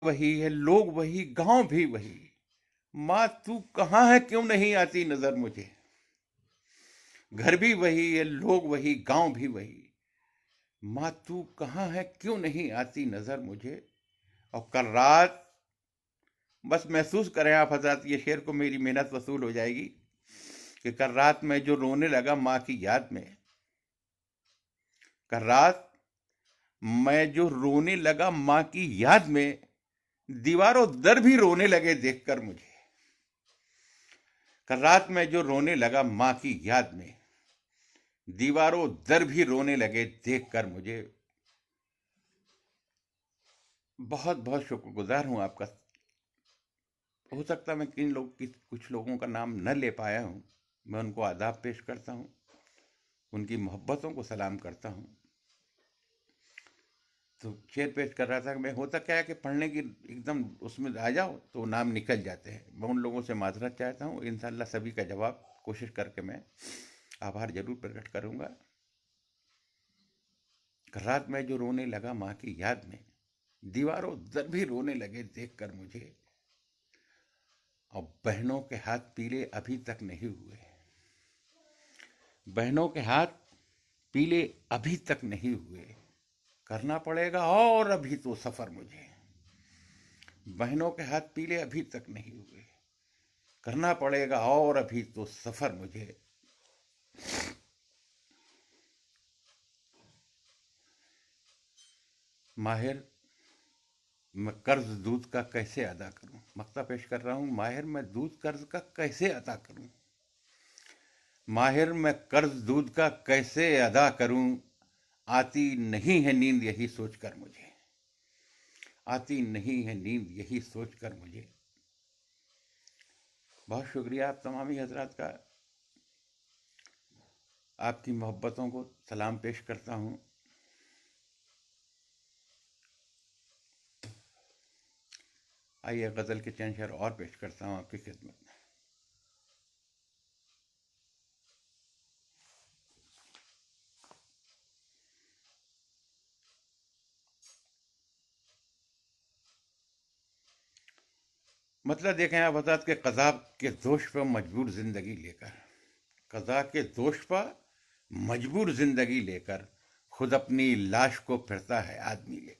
वही है, लोग वही, गांव भी वही। माँ तू कहाँ है, क्यों नहीं आती नजर मुझे। घर भी वही है, लोग वही, गांव भी वही। माँ तू कहाँ है, क्यों नहीं आती नजर मुझे। और कल रात, बस महसूस करें आप हजरत, ये शेर को मेरी मेहनत वसूल हो जाएगी, कि कल रात में जो रोने लगा माँ की याद में। कल रात मैं जो रोने लगा माँ की याद में, दीवारों दर भी रोने लगे देखकर मुझे। कल रात में जो रोने लगा माँ की याद में, दीवारों दर भी रोने लगे देखकर मुझे। बहुत बहुत शुक्रगुजार हूं आपका। हो सकता मैं कुछ लोगों का नाम न ले पाया हूं। मैं उनको आदाब पेश करता हूं, उनकी मोहब्बतों को सलाम करता हूं। तो शेर पेश कर रहा था कि मैं, होता क्या है कि पढ़ने की एकदम उसमें आ जाओ तो नाम निकल जाते हैं। मैं उन लोगों से माजरत चाहता हूँ। इंशाल्लाह सभी का जवाब कोशिश करके मैं आभार जरूर प्रकट करूंगा। रात में जो रोने लगा माँ की याद में, दीवारों दर भी रोने लगे देखकर मुझे। और बहनों के हाथ पीले अभी तक नहीं हुए, बहनों के हाथ पीले अभी तक नहीं हुए। करना पड़ेगा और अभी तो सफर मुझे। बहनों के हाथ पीले अभी तक नहीं हुए, करना पड़ेगा और अभी तो सफर मुझे। माहिर मैं कर्ज दूध का कैसे अदा करूं। मक्ता पेश कर रहा हूं, माहिर मैं दूध कर्ज का कैसे अदा करूं। माहिर मैं कर्ज दूध का कैसे अदा करूं। आती नहीं है नींद यही सोचकर मुझे, आती नहीं है नींद यही सोचकर मुझे। बहुत शुक्रिया आप तमामी हजरात का। आपकी मोहब्बतों को सलाम पेश करता हूं। आइए गज़ल के चंद शेर और पेश करता हूं आपकी खिदमत में। मतलब देखें आप हजरात के, कज़ा के दोष पर मजबूर जिंदगी लेकर, कज़ा के दोष पर मजबूर जिंदगी लेकर, खुद अपनी लाश को फिरता है आदमी लेकर।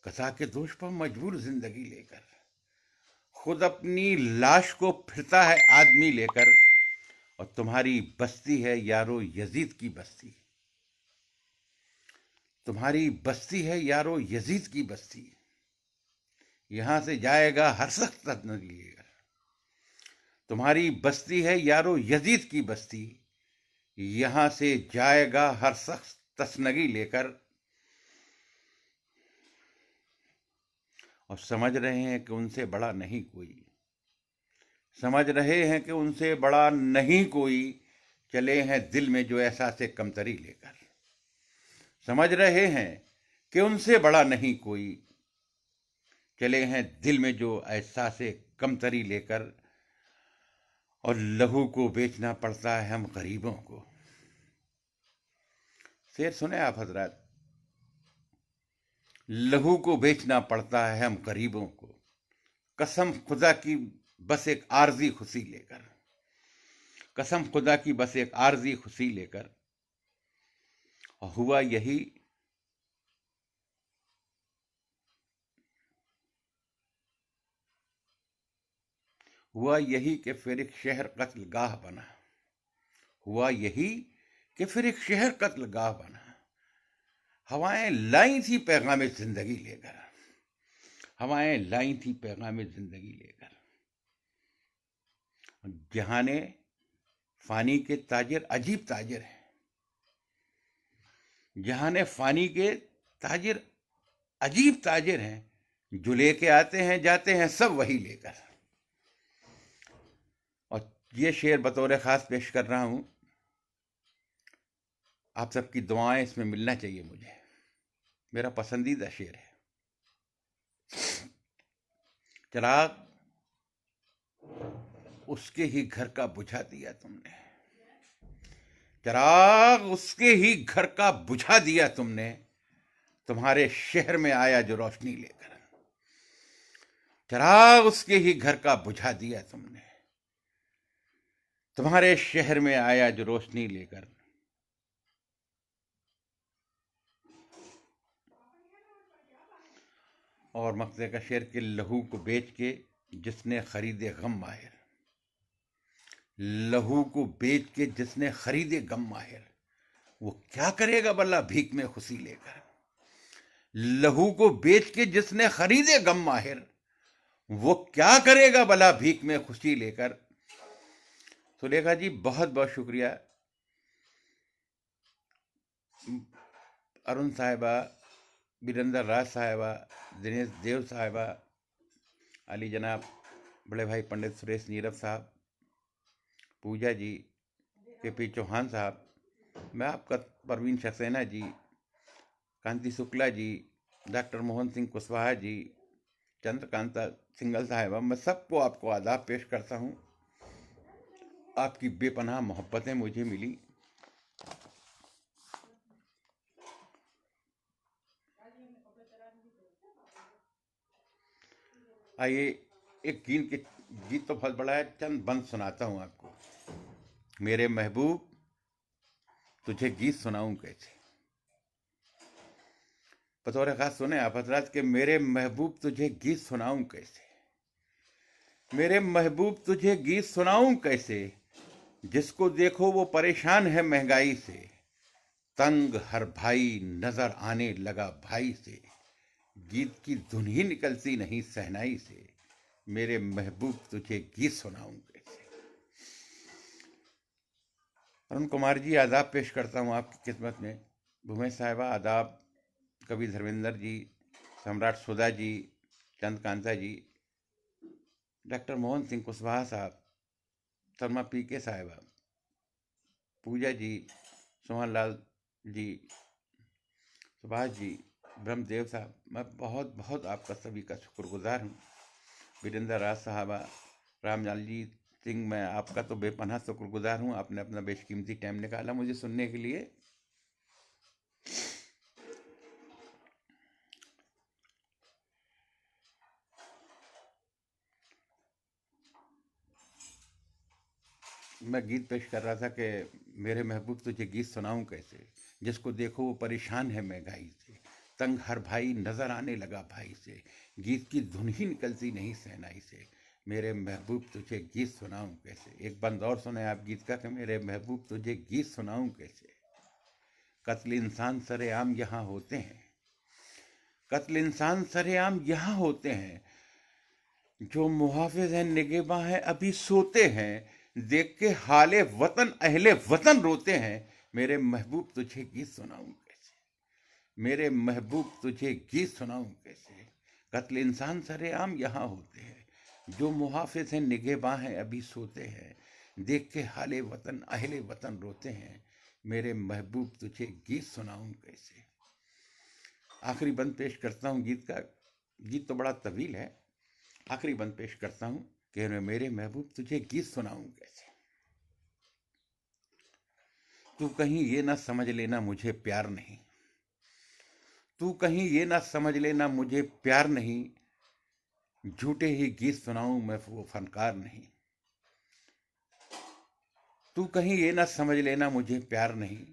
कज़ा के दोष पर मजबूर जिंदगी लेकर, खुद अपनी लाश को फिरता है आदमी लेकर। और तुम्हारी बस्ती है यारो यजीद की बस्ती, तुम्हारी बस्ती है यारो यजीद की बस्ती। यहां से जाएगा हर शख्स तस्नगी लेकर। तुम्हारी बस्ती है यारो यजीद की बस्ती, यहां से जाएगा हर शख्स तस्नगी लेकर। और समझ रहे हैं कि उनसे बड़ा नहीं कोई, समझ रहे हैं कि उनसे बड़ा नहीं कोई, चले हैं दिल में जो एहसास कमतरी लेकर। समझ रहे हैं कि उनसे बड़ा नहीं कोई, चले हैं दिल में जो एहसास कमतरी लेकर। और लहू को बेचना पड़ता है हम गरीबों को। शेर सुने आप हजरात, लहू को बेचना पड़ता है हम गरीबों को, कसम खुदा की बस एक आरजी खुशी लेकर, कसम खुदा की बस एक आरजी खुशी लेकर। और हुआ यही, हुआ यही कि फिर एक शहर कत्लगाह बना, हुआ यही कि फिर एक शहर कत्लगाह बना। हवाएं लाई थी पैगाम जिंदगी लेकर, हवाएं लाई थी पैगाम जिंदगी लेकर। जहाने फानी के ताजिर अजीब ताजिर हैं, जहाने फानी के ताजिर अजीब ताजिर हैं, जो लेके आते हैं जाते हैं सब वही लेकर। और ये शेर बतौर खास पेश कर रहा हूं, आप सबकी दुआएं इसमें मिलना चाहिए मुझे। मेरा पसंदीदा शेर है। चिराग उसके ही घर का बुझा दिया तुमने, चिराग उसके ही घर का बुझा दिया तुमने, तुम्हारे शहर में आया जो रोशनी लेकर, चिराग उसके ही घर का बुझा दिया तुमने। तुम्हारे शहर में आया जो रोशनी लेकर, और मक्ते का शेर के लहू को बेच के जिसने खरीदे गम माहिर, लहू को बेच के जिसने खरीदे गम माहिर, वो क्या करेगा भला भीख में खुशी लेकर। लहू को बेच के जिसने खरीदे गम माहिर, वो क्या करेगा भला भीख में खुशी लेकर। सुलेखा जी बहुत बहुत शुक्रिया। अरुण साहिबा, वीरेंद्र राज साहिबा, दिनेश देव साहिबा, अली जनाब, बड़े भाई पंडित सुरेश नीरव साहब, पूजा जी, के पी चौहान साहब, मैं आपका परवीन सक्सेना जी, कांति शुक्ला जी, डॉक्टर मोहन सिंह कुशवाहा जी, चंद्रकांता सिंगल साहिबा, मैं सबको आपको आदाब पेश करता हूँ। आपकी बेपनाह मोहब्बतें मुझे मिली। आइए एक गीत तो बहुत बड़ा है, चंद बंद सुनाता हूँ आपको। मेरे महबूब तुझे गीत सुनाऊं कैसे। बतौर खास सुने आप हजरात के, मेरे महबूब तुझे गीत सुनाऊं कैसे, मेरे महबूब तुझे गीत सुनाऊं कैसे, जिसको देखो वो परेशान है महंगाई से, तंग हर भाई नजर आने लगा भाई से, गीत की धुन ही निकलती नहीं सहनाई से, मेरे महबूब तुझे गीत सुनाऊं कैसे। अरुण कुमार जी आदाब पेश करता हूँ आपकी खिदमत में। भूमेश साहिबा आदाब, कवि धर्मेंद्र जी, सम्राट सुधा जी, चंद्रकांता जी, डॉक्टर मोहन सिंह कुशवाहा साहब, शर्मा पी के साहिबा, पूजा जी, सोहन लाल जी, सुभाष जी, ब्रह्मदेव साहब, मैं बहुत बहुत आपका सभी का शुक्रगुजार हूँ। वीरेंद्र राज साहबा, रामलाल जी सिंह, मैं आपका तो बेपनाह शुक्रगुजार हूँ। आपने अपना बेशकीमती टाइम निकाला मुझे सुनने के लिए। मैं गीत पेश कर रहा था कि मेरे महबूब तुझे गीत सुनाऊं कैसे, जिसको देखो वो परेशान है महंगाई से, तंग हर भाई नजर आने लगा भाई से, गीत की धुन ही निकलती नहीं सहनाई से, मेरे महबूब तुझे गीत सुनाऊं कैसे। एक बंद और सुने आप गीत का कि मेरे महबूब तुझे गीत सुनाऊं कैसे। कत्ल इंसान सरेआम यहाँ होते हैं, कत्ल इंसान सरेआम यहाँ होते हैं, जो मुहाफिज हैं निगहबां हैं अभी सोते हैं, देख के हाले वतन अहले वतन रोते हैं, मेरे महबूब तुझे गीत सुनाऊं कैसे, मेरे महबूब तुझे गीत सुनाऊं कैसे। कत्ल इंसान सरेआम यहाँ होते हैं, जो मुहाफिज हैं निगहबां हैं अभी सोते हैं, देख के हाले वतन अहले वतन रोते हैं, मेरे महबूब तुझे गीत सुनाऊं कैसे। आखिरी बंद पेश करता हूँ गीत का। गीत तो बड़ा तवील है, आखिरी बंद पेश करता हूं कि मेरे महबूब तुझे गीत सुनाऊं कैसे। तू कहीं ये ना समझ लेना मुझे प्यार नहीं, तू कहीं ये ना समझ लेना मुझे प्यार नहीं, झूठे ही गीत सुनाऊं मैं वो फनकार नहीं। तू कहीं ये ना समझ लेना मुझे प्यार नहीं,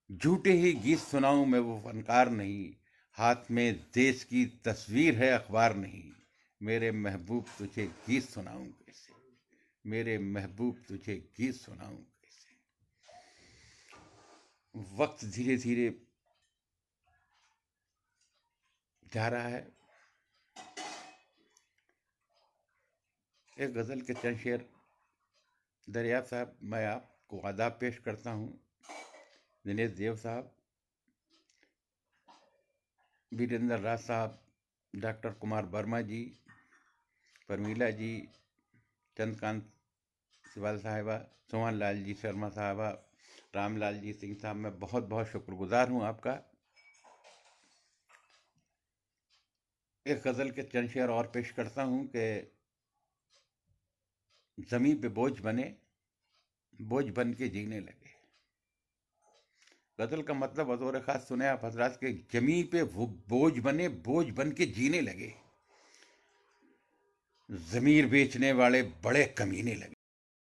झूठे ही गीत सुनाऊं मैं वो फनकार नहीं, हाथ में देश की तस्वीर है अखबार नहीं, मेरे महबूब तुझे गीत सुनाऊं कैसे, मेरे महबूब तुझे गीत सुनाऊं कैसे। वक्त धीरे धीरे जा रहा है। एक गज़ल के चंद शेर दरियाब साहब, मैं आपको आदाब पेश करता हूँ। दिनेश देव साहब, वीरेंद्र राज साहब, डॉक्टर कुमार वर्मा जी, परमीला जी, चंद्रकांत सिवाल साहिबा, सोहन लाल जी शर्मा साहबा, रामलाल जी सिंह साहब, मैं बहुत बहुत शुक्रगुजार हूँ आपका। एक गज़ल के चंद शेर और पेश करता हूँ कि ज़मीं पे बोझ बने, बोझ बन के जीने लगे, गजल का मतलब बतौर खास सुने आप हजरात के, जमी पे वो बोझ बने, बोझ बन के जीने लगे, जमीर बेचने वाले बड़े कमीने लगे।